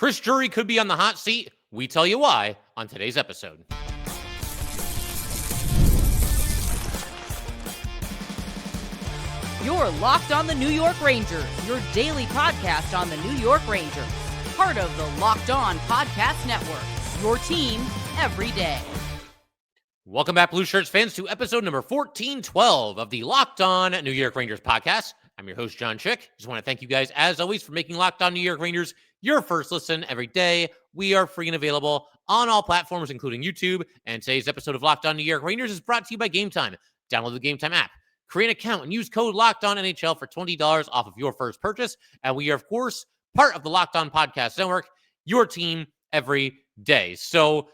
Chris Drury could be on the hot seat. We tell you why on today's episode. You're Locked on the New York Rangers, your daily podcast on the New York Rangers. Part of the Locked On Podcast Network, your team every day. Welcome back, Blue Shirts fans, to episode number 1412 of the Locked On New York Rangers podcast. I'm your host, John Chick. Just want to thank you guys, as always, for making Locked On New York Rangers your first listen every day. We are free and available on all platforms, including YouTube. And today's episode of Locked On New York Rangers is brought to you by Gametime. Download the Gametime app, create an account, and use code LOCKEDONNHL for $20 off of your first purchase. And we are, of course, part of the Locked On Podcast Network, your team every day. So,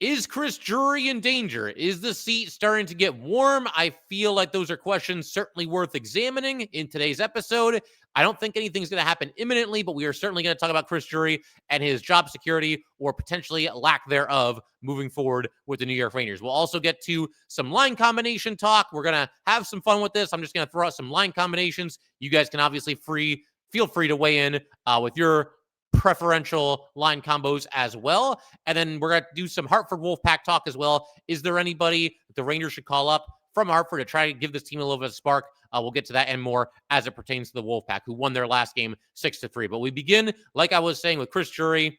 is Chris Drury in danger? Is the seat starting to get warm? I feel like those are questions certainly worth examining in today's episode. I don't think anything's going to happen imminently, but we are certainly going to talk about Chris Drury and his job security or potentially lack thereof moving forward with the New York Rangers. We'll also get to some line combination talk. We're going to have some fun with this. I'm just going to throw out some line combinations. You guys can obviously feel free to weigh in with your preferential line combos as well. And then we're going to do some Hartford Wolfpack talk as well. Is there anybody the Rangers should call up from Hartford to try to give this team a little bit of spark? We'll get to that and more as it pertains to the Wolfpack, who won their last game 6-3. But we begin, like I was saying, with Chris Drury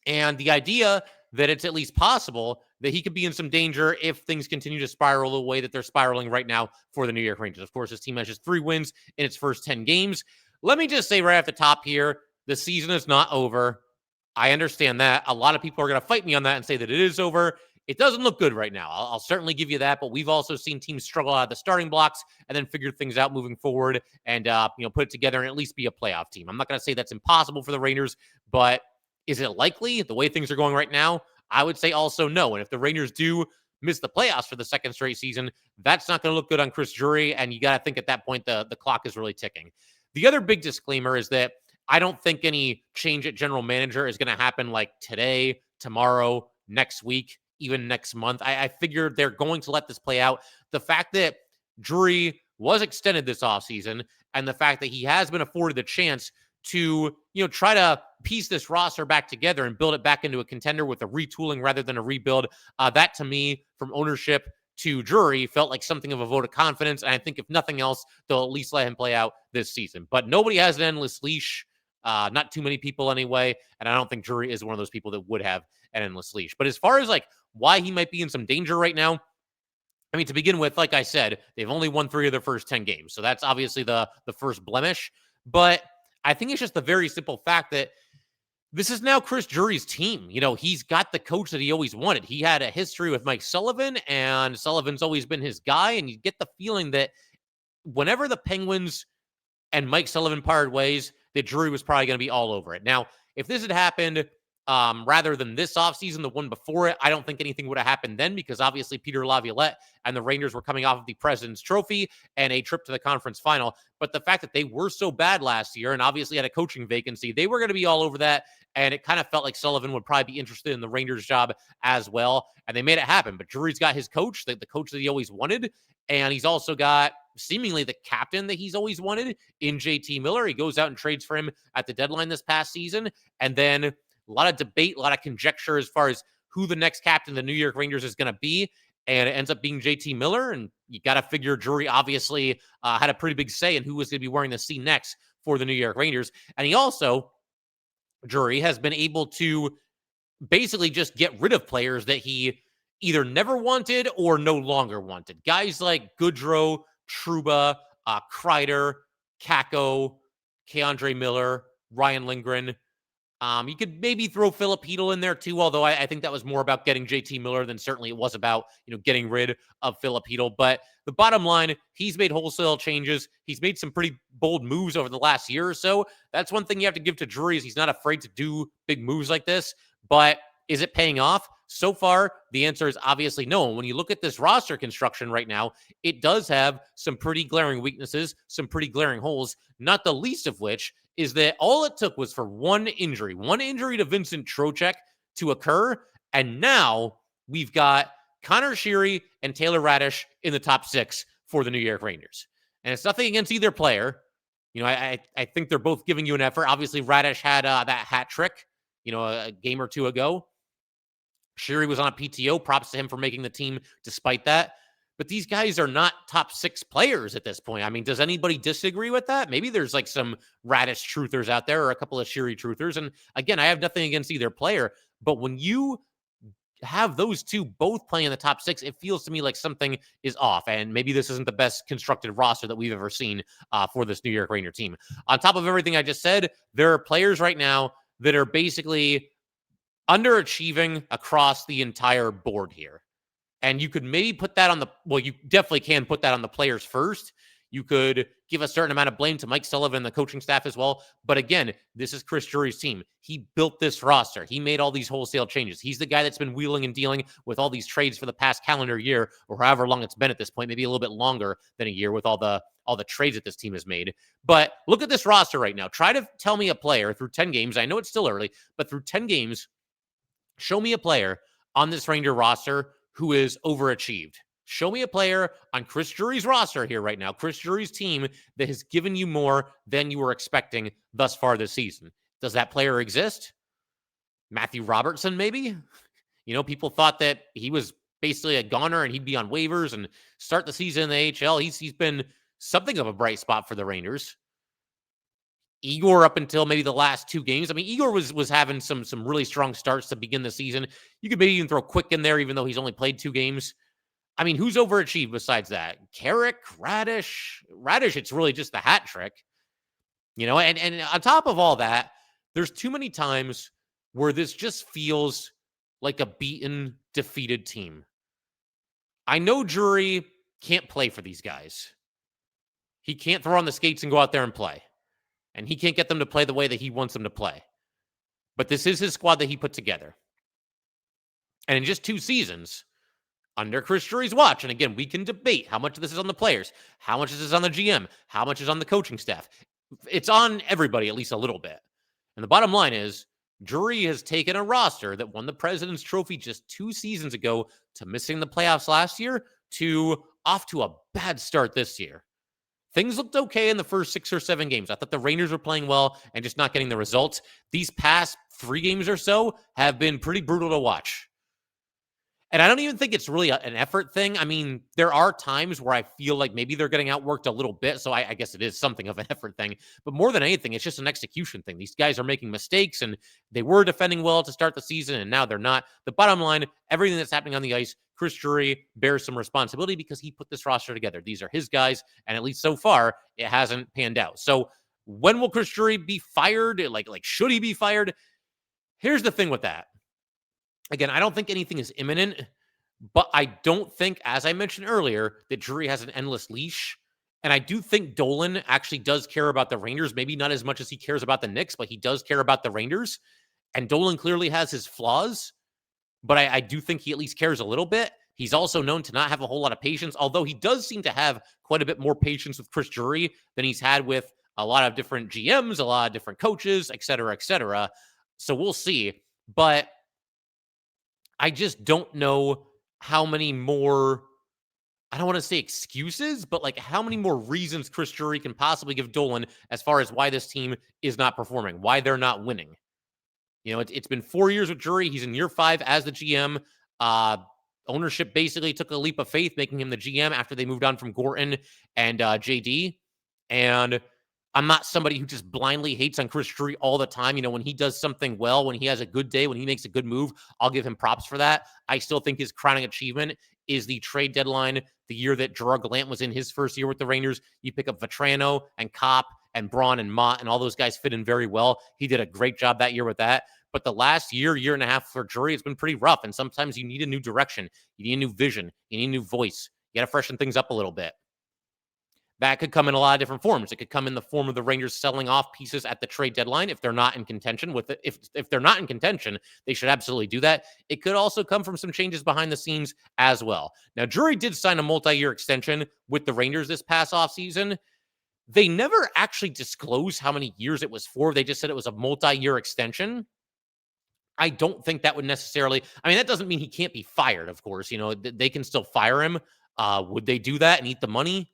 and the idea that it's at least possible that he could be in some danger if things continue to spiral the way that they're spiraling right now for the New York Rangers. Of course, this team has just 3 wins in its first 10 games. Let me just say right off the top here, the season is not over. I understand that. A lot of people are going to fight me on that and say that it is over. It doesn't look good right now. I'll certainly give you that, but we've also seen teams struggle out of the starting blocks and then figure things out moving forward and put it together and at least be a playoff team. I'm not going to say that's impossible for the Rangers, but is it likely the way things are going right now? I would say also no. And if the Rangers do miss the playoffs for the second straight season, that's not going to look good on Chris Drury, and you got to think at that point the clock is really ticking. The other big disclaimer is that I don't think any change at general manager is going to happen like today, tomorrow, next week, even next month. I figure they're going to let this play out. The fact that Drury was extended this offseason and the fact that he has been afforded the chance to, try to piece this roster back together and build it back into a contender with a retooling rather than a rebuild, that to me, from ownership to Drury, felt like something of a vote of confidence. And I think if nothing else, they'll at least let him play out this season. But nobody has an endless leash. Not too many people anyway, and I don't think Drury is one of those people that would have an endless leash. But as far as why he might be in some danger right now, I mean, to begin with, like I said, they've only won 3 of their first 10 games. So that's obviously the first blemish. But I think it's just the very simple fact that this is now Chris Drury's team. He's got the coach that he always wanted. He had a history with Mike Sullivan, and Sullivan's always been his guy. And you get the feeling that whenever the Penguins and Mike Sullivan parted ways, that Drury was probably going to be all over it. Now, if this had happened rather than this offseason, the one before it, I don't think anything would have happened then because obviously Peter Laviolette and the Rangers were coming off of the President's Trophy and a trip to the conference final. But the fact that they were so bad last year and obviously had a coaching vacancy, they were going to be all over that. And it kind of felt like Sullivan would probably be interested in the Rangers job as well. And they made it happen. But Drury's got his coach, the coach that he always wanted. And he's also got seemingly the captain that he's always wanted in JT Miller. He goes out and trades for him at the deadline this past season. And then a lot of debate, a lot of conjecture as far as who the next captain of the New York Rangers is going to be. And it ends up being JT Miller. And you got to figure Drury obviously had a pretty big say in who was going to be wearing the C next for the New York Rangers. And he also, Drury, has been able to basically just get rid of players that he either never wanted or no longer wanted. Guys like Goodrow, Trouba, Kreider, Kakko, K'Andre Miller, Ryan Lindgren. You could maybe throw Philip Hedl in there too, although I think that was more about getting JT Miller than certainly it was about, getting rid of Philip Hedl. But the bottom line, he's made wholesale changes. He's made some pretty bold moves over the last year or so. That's one thing you have to give to Drury is he's not afraid to do big moves like this. But is it paying off? So far, the answer is obviously no. And when you look at this roster construction right now, it does have some pretty glaring weaknesses, some pretty glaring holes, not the least of which is that all it took was for one injury to Vincent Trocheck to occur. And now we've got Connor Sheary and Taylor Radish in the top 6 for the New York Rangers. And it's nothing against either player. I think they're both giving you an effort. Obviously, Radish had that hat trick a game or two ago. Sherry was on a PTO. Props to him for making the team despite that. But these guys are not top 6 players at this point. I mean, does anybody disagree with that? Maybe there's like some Radish truthers out there or a couple of Sherry truthers. And again, I have nothing against either player. But when you have those two both playing in the top 6, it feels to me like something is off. And maybe this isn't the best constructed roster that we've ever seen for this New York Ranger team. On top of everything I just said, there are players right now that are basically underachieving across the entire board here. And you could maybe put that on you definitely can put that on the players first. You could give a certain amount of blame to Mike Sullivan and the coaching staff as well. But again, this is Chris Drury's team. He built this roster. He made all these wholesale changes. He's the guy that's been wheeling and dealing with all these trades for the past calendar year, or however long it's been at this point, maybe a little bit longer than a year with all the trades that this team has made. But look at this roster right now. Try to tell me a player through 10 games. I know it's still early, but through 10 games, show me a player on this Ranger roster who is overachieved. Show me a player on Chris Drury's roster here right now, Chris Drury's team, that has given you more than you were expecting thus far this season. Does that player exist? Matthew Robertson, maybe? People thought that he was basically a goner and he'd be on waivers and start the season in the AHL. He's been something of a bright spot for the Rangers. Igor up until maybe the last 2 games. I mean, Igor was having some really strong starts to begin the season. You could maybe even throw Quick in there, even though he's only played 2 games. I mean, who's overachieved besides that? Carrick, Radish, it's really just the hat trick. And on top of all that, there's too many times where this just feels like a beaten, defeated team. I know Drury can't play for these guys. He can't throw on the skates and go out there and play. And he can't get them to play the way that he wants them to play. But this is his squad that he put together. And in just 2 seasons, under Chris Drury's watch, and again, we can debate how much of this is on the players, how much of this is on the GM, how much is on the coaching staff. It's on everybody at least a little bit. And the bottom line is, Drury has taken a roster that won the President's Trophy just 2 seasons ago to missing the playoffs last year to off to a bad start this year. Things looked okay in the first 6 or 7 games. I thought the Rangers were playing well and just not getting the results. These past 3 games or so have been pretty brutal to watch. And I don't even think it's really an effort thing. I mean, there are times where I feel like maybe they're getting outworked a little bit. So I guess it is something of an effort thing. But more than anything, it's just an execution thing. These guys are making mistakes, and they were defending well to start the season, and now they're not. The bottom line, everything that's happening on the ice, Chris Drury bears some responsibility because he put this roster together. These are his guys, and at least so far, it hasn't panned out. So when will Chris Drury be fired? Like should he be fired? Here's the thing with that. Again, I don't think anything is imminent, but I don't think, as I mentioned earlier, that Drury has an endless leash. And I do think Dolan actually does care about the Rangers, maybe not as much as he cares about the Knicks, but he does care about the Rangers. And Dolan clearly has his flaws, but I do think he at least cares a little bit. He's also known to not have a whole lot of patience, although he does seem to have quite a bit more patience with Chris Drury than he's had with a lot of different GMs, a lot of different coaches, et cetera, et cetera. So we'll see. But I just don't know how many more, I don't want to say excuses, but like how many more reasons Chris Drury can possibly give Dolan as far as why this team is not performing, why they're not winning. It's been 4 years with Drury. He's in year 5 as the GM. Ownership basically took a leap of faith, making him the GM after they moved on from Gorton and JD. And I'm not somebody who just blindly hates on Chris Drury all the time. When he does something well, when he has a good day, when he makes a good move, I'll give him props for that. I still think his crowning achievement is the trade deadline, the year that Gerard Gallant was in his first year with the Rangers. You pick up Vetrano and Kopp and Braun and Mott, and all those guys fit in very well. He did a great job that year with that. But the last year and a half for Drury, it's been pretty rough. And sometimes you need a new direction. You need a new vision. You need a new voice. You got to freshen things up a little bit. That could come in a lot of different forms. It could come in the form of the Rangers selling off pieces at the trade deadline if they're not in contention with it. If they're not in contention, they should absolutely do that. It could also come from some changes behind the scenes as well. Now, Drury did sign a multi-year extension with the Rangers this past offseason. They never actually disclosed how many years it was for. They just said it was a multi-year extension. I don't think that would necessarily, that doesn't mean he can't be fired, of course. They can still fire him. Would they do that and eat the money?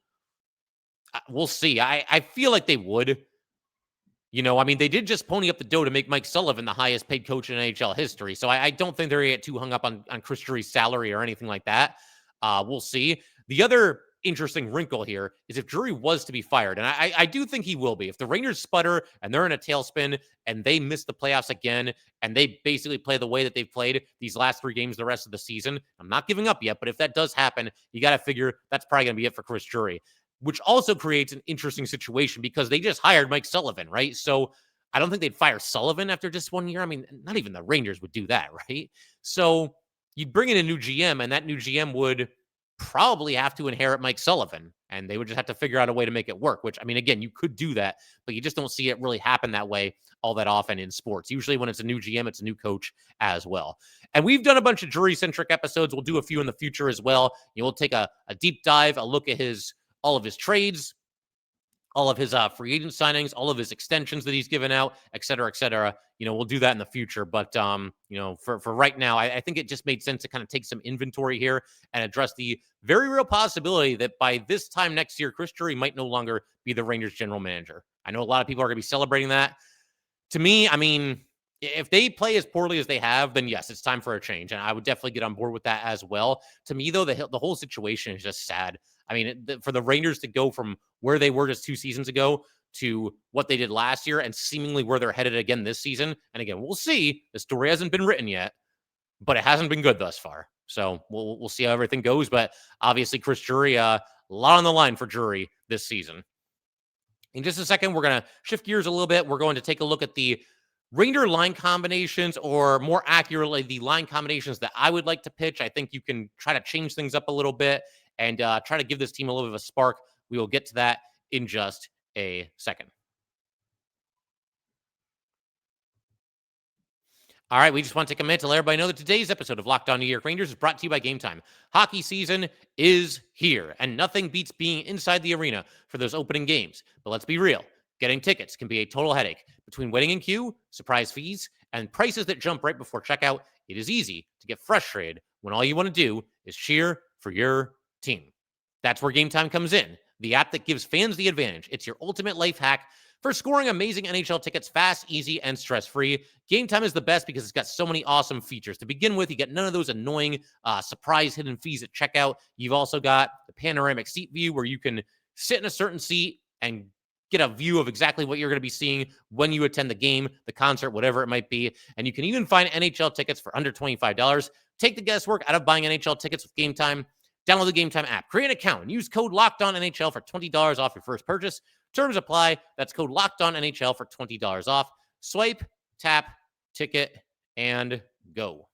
We'll see. I feel like they would. I mean, they did just pony up the dough to make Mike Sullivan the highest paid coach in NHL history. So I don't think they're going to get too hung up on Chris Drury's salary or anything like that. We'll see. The other interesting wrinkle here is if Drury was to be fired, and I do think he will be. If the Rangers sputter and they're in a tailspin and they miss the playoffs again and they basically play the way that they've played these last 3 games the rest of the season, I'm not giving up yet, but if that does happen, you got to figure that's probably going to be it for Chris Drury, which also creates an interesting situation because they just hired Mike Sullivan, right? So I don't think they'd fire Sullivan after just 1 year. I mean, not even the Rangers would do that, right? So you'd bring in a new GM, and that new GM would probably have to inherit Mike Sullivan, and they would just have to figure out a way to make it work, which, I mean, again, you could do that, but you just don't see it really happen that way all that often in sports. Usually when it's a new GM, it's a new coach as well. And we've done a bunch of Drury-centric episodes. We'll do a few in the future as well. We'll take a deep dive, a look at all of his trades, all of his free agent signings, all of his extensions that he's given out, et cetera, et cetera. We'll do that in the future. But, for right now, I think it just made sense to kind of take some inventory here and address the very real possibility that by this time next year, Chris Drury might no longer be the Rangers general manager. I know a lot of people are going to be celebrating that. To me, I mean, if they play as poorly as they have, then yes, it's time for a change. And I would definitely get on board with that as well. To me, though, the whole situation is just sad. I mean, for the Rangers to go from where they were just 2 seasons ago to what they did last year and seemingly where they're headed again this season. And again, we'll see. The story hasn't been written yet, but it hasn't been good thus far. So we'll see how everything goes. But obviously, Chris Drury, a lot on the line for Drury this season. In just a second, we're going to shift gears a little bit. We're going to take a look at the Ranger line combinations, or more accurately, the line combinations that I would like to pitch. I think you can try to change things up a little bit and try to give this team a little bit of a spark. We will get to that in just a second. All right, we just want to take a minute to let everybody know that today's episode of Locked On New York Rangers is brought to you by Gametime. Hockey season is here, and nothing beats being inside the arena for those opening games. But let's be real. Getting tickets can be a total headache. Between waiting in queue, surprise fees, and prices that jump right before checkout, it is easy to get frustrated when all you want to do is cheer for your team. That's where Gametime comes in, the app that gives fans the advantage. It's your ultimate life hack for scoring amazing NHL tickets fast, easy, and stress-free. Gametime is the best because it's got so many awesome features. To begin with, you get none of those annoying surprise hidden fees at checkout. You've also got the panoramic seat view where you can sit in a certain seat and get a view of exactly what you're going to be seeing when you attend the game, the concert, whatever it might be. And you can even find NHL tickets for under $25. Take the guesswork out of buying NHL tickets with Gametime. Download the Gametime app, create an account, and use code LOCKEDONNHL for $20 off your first purchase. Terms apply. That's code LOCKEDONNHL for $20 off. Swipe, tap, ticket, and go. All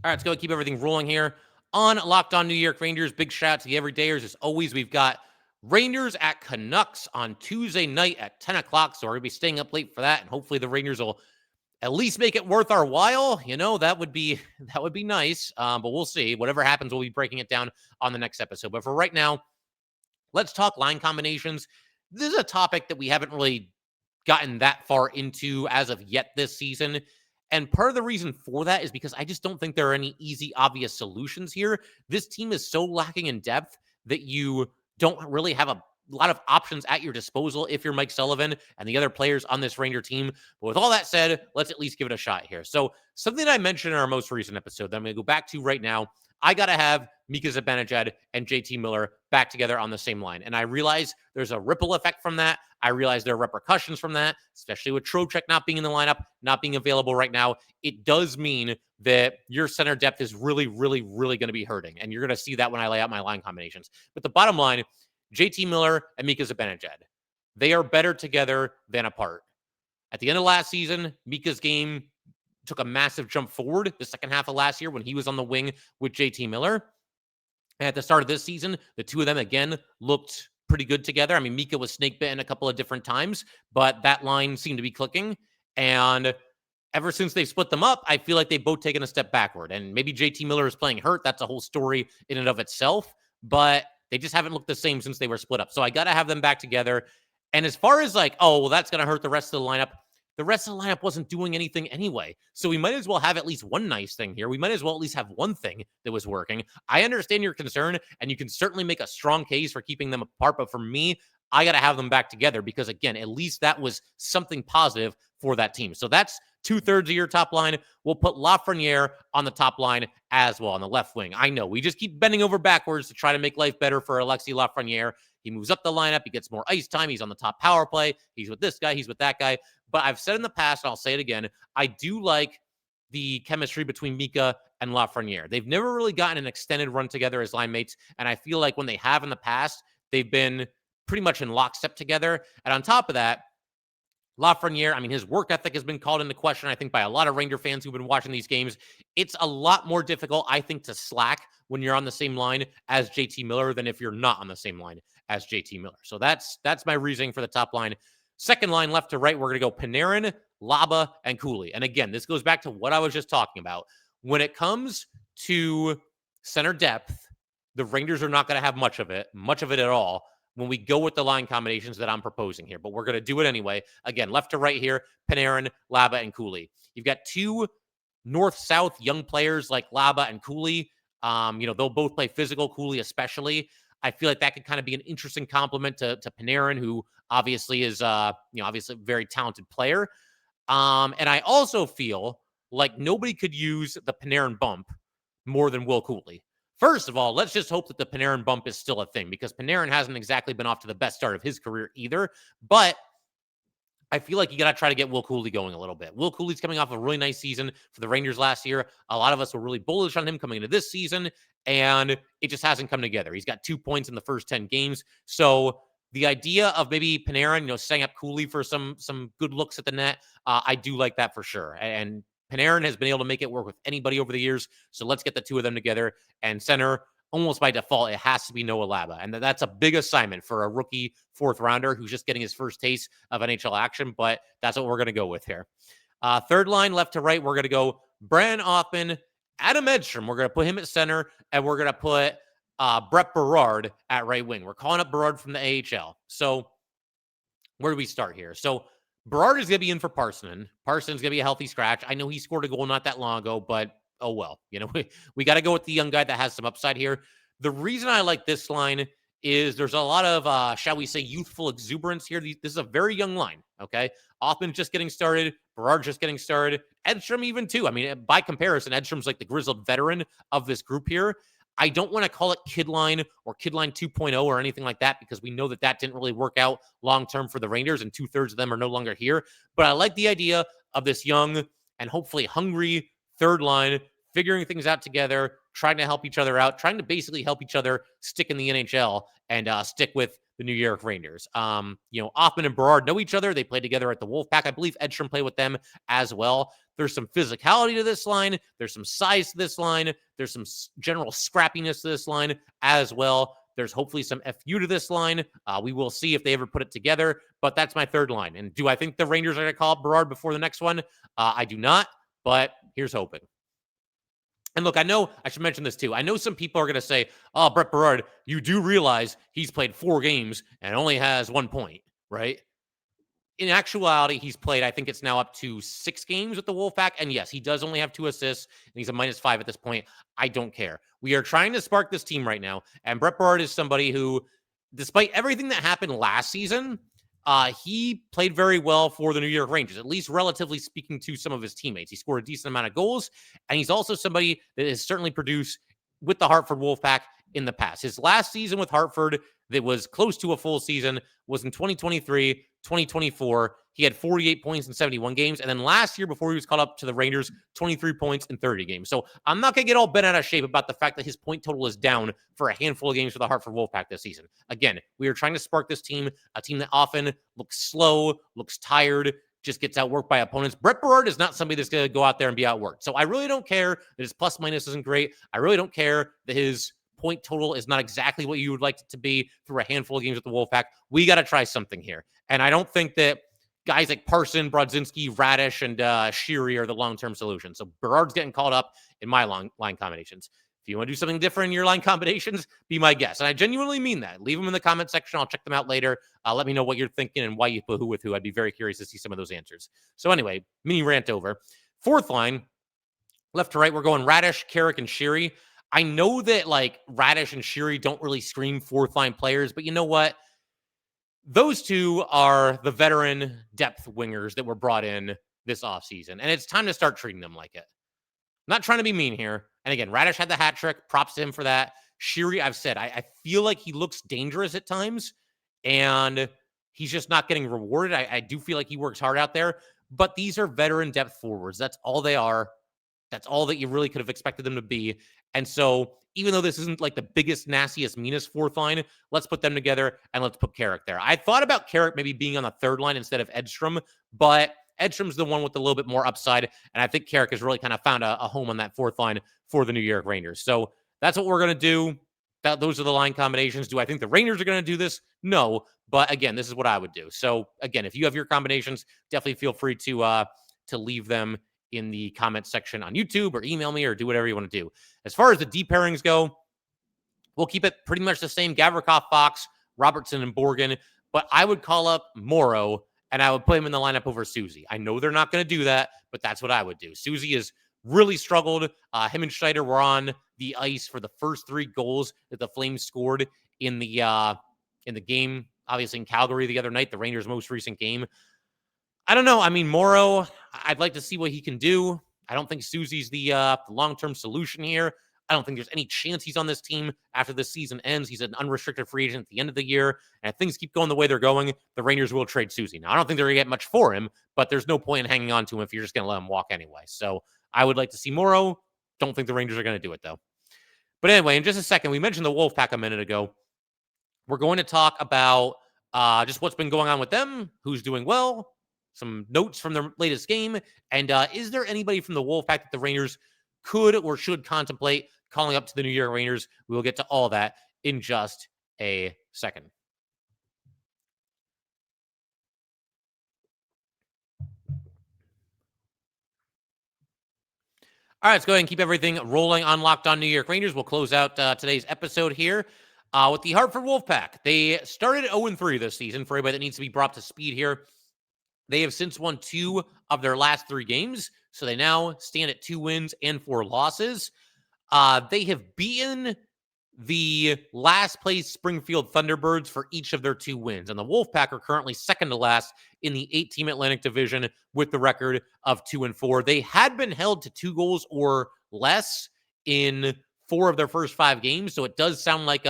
right, let's go keep everything rolling here on Locked On New York Rangers. Big shout out to the everydayers. As always, we've got Rangers at Canucks on Tuesday night at 10 o'clock. So we're going to be staying up late for that. And hopefully the Rangers will at least make it worth our while. That would be nice. But we'll see. Whatever happens, we'll be breaking it down on the next episode. But for right now, let's talk line combinations. This is a topic that we haven't really gotten that far into as of yet this season. And part of the reason for that is because I just don't think there are any easy, obvious solutions here. This team is so lacking in depth that you don't really have a lot of options at your disposal if you're Mike Sullivan and the other players on this Ranger team. But with all that said, let's at least give it a shot here. So something that I mentioned in our most recent episode that I'm going to go back to right now, I got to have Mika Zibanejad and JT Miller back together on the same line. And I realize there's a ripple effect from that. I realize there are repercussions from that, especially with Trocheck not being in the lineup, not being available right now. It does mean that your center depth is really, really, really going to be hurting. And you're going to see that when I lay out my line combinations. But the bottom line, JT Miller and Mika Zibanejad, they are better together than apart. At the end of last season, Mika's game took a massive jump forward the second half of last year when he was on the wing with JT Miller. And at the start of this season, the two of them, again, looked pretty good together. I mean, Mika was snake bitten a couple of different times, but that line seemed to be clicking. And ever since they've split them up, I feel like they've both taken a step backward. And maybe JT Miller is playing hurt. That's a whole story in and of itself. But they just haven't looked the same since they were split up. So I got to have them back together. And as far as that's going to hurt the rest of the lineup, the rest of the lineup wasn't doing anything anyway. So we might as well have at least one nice thing here. We might as well at least have one thing that was working. I understand your concern, and you can certainly make a strong case for keeping them apart. But for me, I got to have them back together because, again, at least that was something positive for that team. So that's 2/3 of your top line. We'll put Lafreniere on the top line as well on the left wing. I know we just keep bending over backwards to try to make life better for Alexis Lafreniere. He moves up the lineup. He gets more ice time. He's on the top power play. He's with this guy. He's with that guy. But I've said in the past, and I'll say it again, I do like the chemistry between Mika and Lafreniere. They've never really gotten an extended run together as line mates. And I feel like when they have in the past, they've been pretty much in lockstep together. And on top of that, Lafreniere, I mean, his work ethic has been called into question, I think, by a lot of Ranger fans who've been watching these games. It's a lot more difficult, I think, to slack when you're on the same line as JT Miller than if you're not on the same line as JT Miller. So that's my reasoning for the top line. Second line, left to right, we're going to go Panarin, Laba, and Cooley. And again, this goes back to what I was just talking about. When it comes to center depth, the Rangers are not going to have much of it at all, when we go with the line combinations that I'm proposing here. But we're going to do it anyway. Again, left to right here, Panarin, Laba, and Cooley. You've got two north-south young players like Laba and Cooley. They'll both play physical, Cooley especially. I feel like that could kind of be an interesting compliment to Panarin, who obviously is, obviously a very talented player. And I also feel like nobody could use the Panarin bump more than Will Cooley. First of all, let's just hope that the Panarin bump is still a thing, because Panarin hasn't exactly been off to the best start of his career either. But I feel like you got to try to get Will Cooley going a little bit. Will Cooley's coming off a really nice season for the Rangers last year. A lot of us were really bullish on him coming into this season, and it just hasn't come together. He's got 2 points in the first 10 games. So the idea of maybe Panarin, setting up Cooley for some good looks at the net, I do like that for sure. And Panarin has been able to make it work with anybody over the years. So let's get the two of them together. And center, almost by default, it has to be Noah Laba. And that's a big assignment for a rookie fourth rounder who's just getting his first taste of NHL action. But that's what we're going to go with here. Third line, left to right, we're going to go Brian Hoffman, Adam Edstrom. We're going to put him at center, and we're going to put Brett Berard at right wing. We're calling up Berard from the AHL. So where do we start here? So Berard is going to be in for Parsonen. Parsonen's going to be a healthy scratch. I know he scored a goal not that long ago, but oh well. We got to go with the young guy that has some upside here. The reason I like this line is there's a lot of, shall we say, youthful exuberance here. This is a very young line, okay? Hoffman's just getting started. Berard's just getting started. Edstrom even too. I mean, by comparison, Edstrom's like the grizzled veteran of this group here. I don't want to call it Kid Line or Kid Line 2.0 or anything like that, because we know that didn't really work out long-term for the Rangers, and 2/3 of them are no longer here. But I like the idea of this young and hopefully hungry third line figuring things out together, trying to help each other out, trying to basically help each other stick in the NHL and stick with the New York Rangers. Hoffman and Berard know each other. They played together at the Wolfpack. I believe Edstrom played with them as well. There's some physicality to this line. There's some size to this line. There's some general scrappiness to this line as well. There's hopefully some FU to this line. We will see if they ever put it together, but that's my third line. And do I think the Rangers are going to call up Berard before the next one? I do not, but here's hoping. And look, I know I should mention this too. I know some people are going to say, oh, Brett Berard, you do realize he's played 4 games and only has 1 point, right? In actuality, he's played, I think it's now up to 6 games with the Wolfpack. And yes, he does only have 2 assists, and he's a -5 at this point. I don't care. We are trying to spark this team right now. And Brett Berard is somebody who, despite everything that happened last season, he played very well for the New York Rangers, at least relatively speaking to some of his teammates. He scored a decent amount of goals, and he's also somebody that has certainly produced with the Hartford Wolfpack in the past. His last season with Hartford that was close to a full season was in 2023, 2024. He had 48 points in 71 games. And then last year, before he was called up to the Rangers, 23 points in 30 games. So I'm not going to get all bent out of shape about the fact that his point total is down for a handful of games for the Hartford Wolfpack this season. Again, we are trying to spark this team, a team that often looks slow, looks tired, just gets outworked by opponents. Brett Berard is not somebody that's going to go out there and be outworked. So I really don't care that his plus minus isn't great. I really don't care that his point total is not exactly what you would like it to be through a handful of games with the Wolfpack. We got to try something here. And I don't think that guys like Parson, Brodzinski, Radish, and Sheary are the long-term solution. So Berard's getting called up in my line combinations. If you want to do something different in your line combinations, be my guest. And I genuinely mean that. Leave them in the comment section. I'll check them out later. Let me know what you're thinking and why you put who with who. I'd be very curious to see some of those answers. So anyway, mini rant over. Fourth line, left to right, we're going Radish, Carrick, and Sheary. I know that like Radish and Sheary don't really scream fourth line players, but you know what? Those two are the veteran depth wingers that were brought in this offseason, and it's time to start treating them like it. I'm not trying to be mean here. And again, Radish had the hat trick. Props to him for that. Sheary, I've said, I feel like he looks dangerous at times, and he's just not getting rewarded. I do feel like he works hard out there, but these are veteran depth forwards. That's all they are. That's all that you really could have expected them to be. And so, even though this isn't like the biggest, nastiest, meanest fourth line, let's put them together and let's put Carrick there. I thought about Carrick maybe being on the third line instead of Edstrom, but Edstrom's the one with a little bit more upside. And I think Carrick has really kind of found a home on that fourth line for the New York Rangers. So that's what we're going to do. Those are the line combinations. Do I think the Rangers are going to do this? No. But again, this is what I would do. So again, if you have your combinations, definitely feel free to leave them in the comment section on YouTube or email me or do whatever you want to do. As far as the deep pairings go, we'll keep it pretty much the same. Gavrikov, Fox, Robertson, and Borgen. But I would call up Morrow and I would put him in the lineup over Susie. I know they're not going to do that, but that's what I would do. Susie has really struggled. Him and Schneider were on the ice for the first 3 goals that the Flames scored in the game, obviously in Calgary the other night, the Rangers' most recent game. I don't know. I mean, Morrow, I'd like to see what he can do. I don't think Susie's the long-term solution here. I don't think there's any chance he's on this team after this season ends. He's an unrestricted free agent at the end of the year. And if things keep going the way they're going, the Rangers will trade Susie. Now, I don't think they're going to get much for him, but there's no point in hanging on to him if you're just going to let him walk anyway. So I would like to see Morrow. Don't think the Rangers are going to do it, though. But anyway, in just a second, we mentioned the Wolfpack a minute ago. We're going to talk about just what's been going on with them, who's doing well, some notes from their latest game, and is there anybody from the Wolfpack that the Rangers could or should contemplate calling up to the New York Rangers? We will get to all that in just a second. All right, let's go ahead and keep everything rolling on Locked On New York Rangers. We'll close out today's episode here with the Hartford Wolfpack. They started 0-3 this season. For everybody that needs to be brought to speed here, they have since won 2 of their last 3 games, so they now stand at 2 wins and 4 losses. They have beaten the last place Springfield Thunderbirds for each of their 2 wins, and the Wolfpack are currently second to last in the 8-team Atlantic Division with the record of 2-4. They had been held to 2 goals or less in 4 of their first 5 games, so it does sound like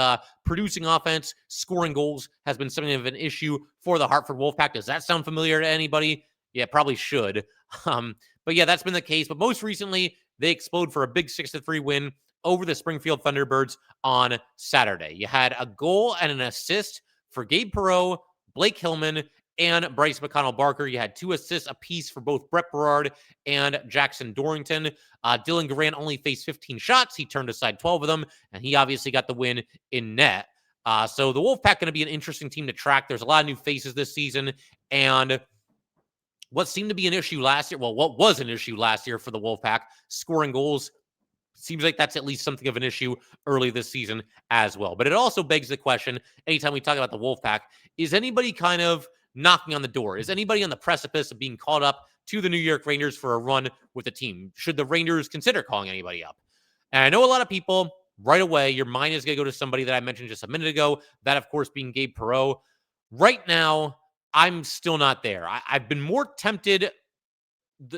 producing offense, scoring goals has been something of an issue for the Hartford Wolfpack. Does that sound familiar to anybody? Yeah, probably should. But yeah, that's been the case. But most recently, they explode for a big 6-3 win over the Springfield Thunderbirds on Saturday. You had a goal and an assist for Gabe Perreault, Blake Hillman, and Bryce McConnell-Barker. You had 2 assists apiece for both Brett Berard and Jackson Dorrington. Dylan Garand only faced 15 shots. He turned aside 12 of them, and he obviously got the win in net. So the Wolfpack going to be an interesting team to track. There's a lot of new faces this season, and what seemed to be an issue last year, well, what was an issue last year for the Wolfpack, scoring goals, seems like that's at least something of an issue early this season as well. But it also begs the question, anytime we talk about the Wolfpack, is anybody kind of knocking on the door? Is anybody on the precipice of being called up to the New York Rangers for a run with the team? Should the Rangers consider calling anybody up? And I know a lot of people, right away, your mind is going to go to somebody that I mentioned just a minute ago, that, of course, being Gabe Perreault. Right now, I'm still not there. I've been more tempted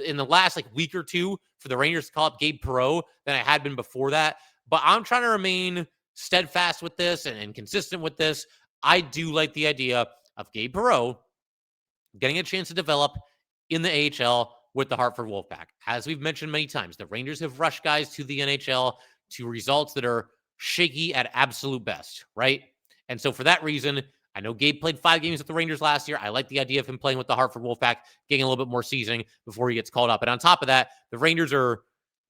in the last week or 2 for the Rangers to call up Gabe Perreault than I had been before that. But I'm trying to remain steadfast with this and consistent with this. I do like the idea of Gabe Perreault getting a chance to develop in the AHL with the Hartford Wolfpack. As we've mentioned many times, the Rangers have rushed guys to the NHL to results that are shaky at absolute best, right? And so for that reason, I know Gabe played 5 games with the Rangers last year. I like the idea of him playing with the Hartford Wolfpack, getting a little bit more seasoning before he gets called up. And on top of that, the Rangers are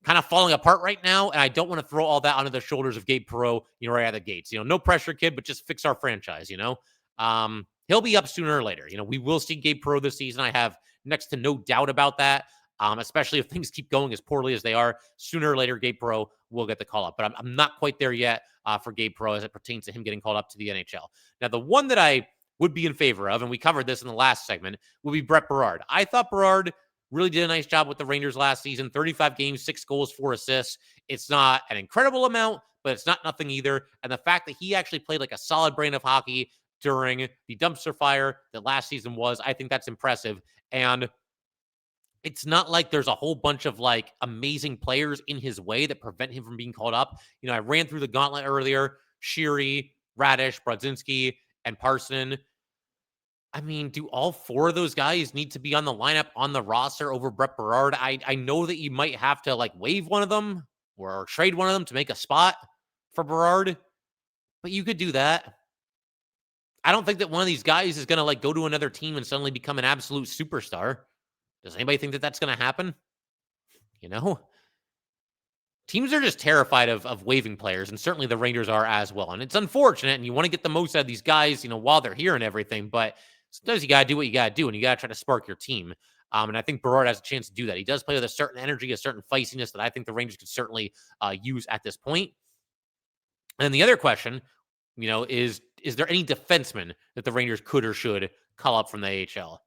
kind of falling apart right now, and I don't want to throw all that onto the shoulders of Gabe Perreault, right out of the gates. No pressure, kid, but just fix our franchise, He'll be up sooner or later. We will see Gabe Perreault this season. I have next to no doubt about that, especially if things keep going as poorly as they are. Sooner or later, Gabe Perreault will get the call up. But I'm not quite there yet for Gabe Perreault as it pertains to him getting called up to the NHL. Now, the one that I would be in favor of, and we covered this in the last segment, will be Brett Berard. I thought Berard really did a nice job with the Rangers last season. 35 games, 6 goals, 4 assists. It's not an incredible amount, but it's not nothing either. And the fact that he actually played like a solid brand of hockey during the dumpster fire that last season was, I think that's impressive. And it's not like there's a whole bunch of like amazing players in his way that prevent him from being called up. You know, I ran through the gauntlet earlier. Sheary, Radish, Brodzinski, and Parson. I mean, do all 4 of those guys need to be on the lineup on the roster over Brett Berard? I know that you might have to like waive one of them or trade one of them to make a spot for Berard, but you could do that. I don't think that one of these guys is going to like go to another team and suddenly become an absolute superstar. Does anybody think that that's going to happen? You know? Teams are just terrified of waiving players, and certainly the Rangers are as well. And it's unfortunate, and you want to get the most out of these guys, you know, while they're here and everything, but sometimes you got to do what you got to do, and you got to try to spark your team. And I think Berard has a chance to do that. He does play with a certain energy, a certain feistiness that I think the Rangers could certainly use at this point. And the other question, you know, is there any defenseman that the Rangers could or should call up from the AHL?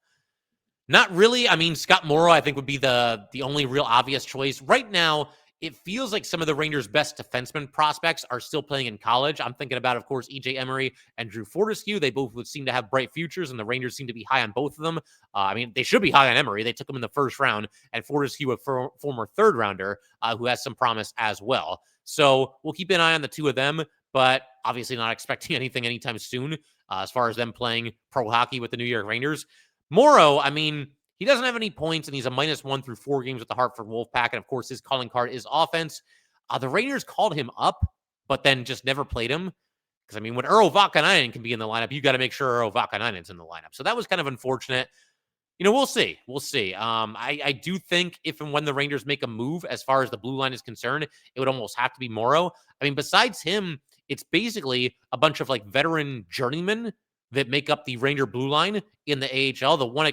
Not really. I mean, Scott Morrow, I think, would be the only real obvious choice. Right now, it feels like some of the Rangers' best defenseman prospects are still playing in college. I'm thinking about, of course, EJ Emery and Drew Fortescue. They both would seem to have bright futures, and the Rangers seem to be high on both of them. I mean, they should be high on Emery. They took him in the first round, and Fortescue, a former third rounder, who has some promise as well. So we'll keep an eye on the 2 of them, but obviously not expecting anything anytime soon as far as them playing pro hockey with the New York Rangers. Morrow, I mean, he doesn't have any points, and he's a -1 through 4 games with the Hartford Wolfpack. And, of course, his calling card is offense. The Rangers called him up, but then just never played him. Because, I mean, when Urho Vakanainen can be in the lineup, you got to make sure Urho Vakanainen's in the lineup. So that was kind of unfortunate. You know, we'll see. We'll see. I do think if and when the Rangers make a move as far as the blue line is concerned, it would almost have to be Morrow. I mean, besides him, it's basically a bunch of, like, veteran journeymen that make up the Ranger blue line in the AHL. The one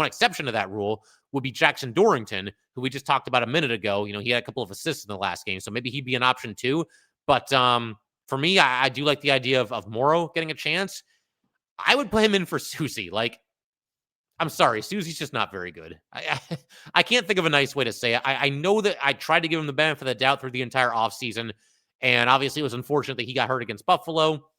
exception to that rule would be Jackson Dorrington, who we just talked about a minute ago. You know, he had a couple of assists in the last game, so maybe he'd be an option too. But for me, I do like the idea of Morrow getting a chance. I would put him in for Susie. Like, I'm sorry, Susie's just not very good. I can't think of a nice way to say it. I know that I tried to give him the benefit of the doubt through the entire offseason, and obviously it was unfortunate that he got hurt against Buffalo,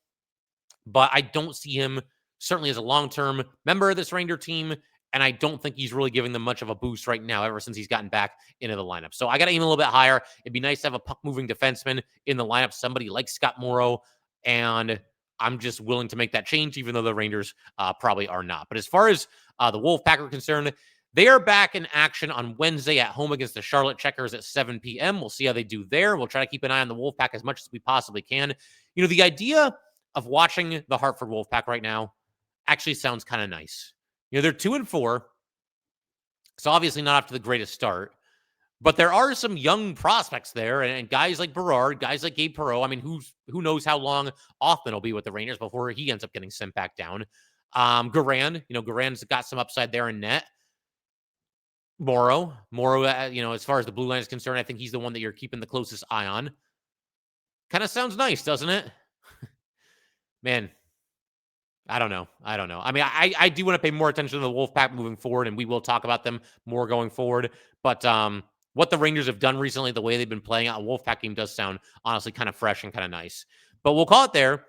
but I don't see him certainly as a long-term member of this Ranger team, and I don't think he's really giving them much of a boost right now ever since he's gotten back into the lineup. So I got to aim a little bit higher. It'd be nice to have a puck-moving defenseman in the lineup, somebody like Scott Morrow, and I'm just willing to make that change, even though the Rangers probably are not. But as far as the Wolfpack are concerned, they are back in action on Wednesday at home against the Charlotte Checkers at 7 p.m. We'll see how they do there. We'll try to keep an eye on the Wolfpack as much as we possibly can. You know, the idea of watching the Hartford Wolfpack right now actually sounds kind of nice. You know, they're 2-4. So obviously not off to the greatest start. But there are some young prospects there, and guys like Berard, guys like Gabe Perreault. I mean, who knows how long Offman will be with the Rangers before he ends up getting sent back down. Garand, you know, Garand's got some upside there in net. Morrow, you know, as far as the blue line is concerned, I think he's the one that you're keeping the closest eye on. Kind of sounds nice, doesn't it? Man, I don't know. I mean, I do want to pay more attention to the Wolfpack moving forward, and we will talk about them more going forward. But what the Rangers have done recently, the way they've been playing out, a Wolfpack game does sound honestly kind of fresh and kind of nice. But we'll call it there.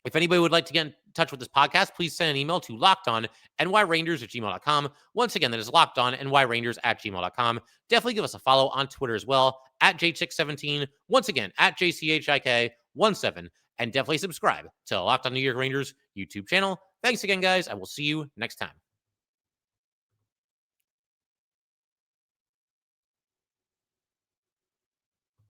If anybody would like to get in touch with this podcast, please send an email to lockedonnyrangers@gmail.com. Once again, that is lockedonnyrangers@gmail.com. Definitely give us a follow on Twitter as well, @JChick17. Once again, @JCHIK17. And definitely subscribe to Locked On New York Rangers YouTube channel. Thanks again, guys. I will see you next time.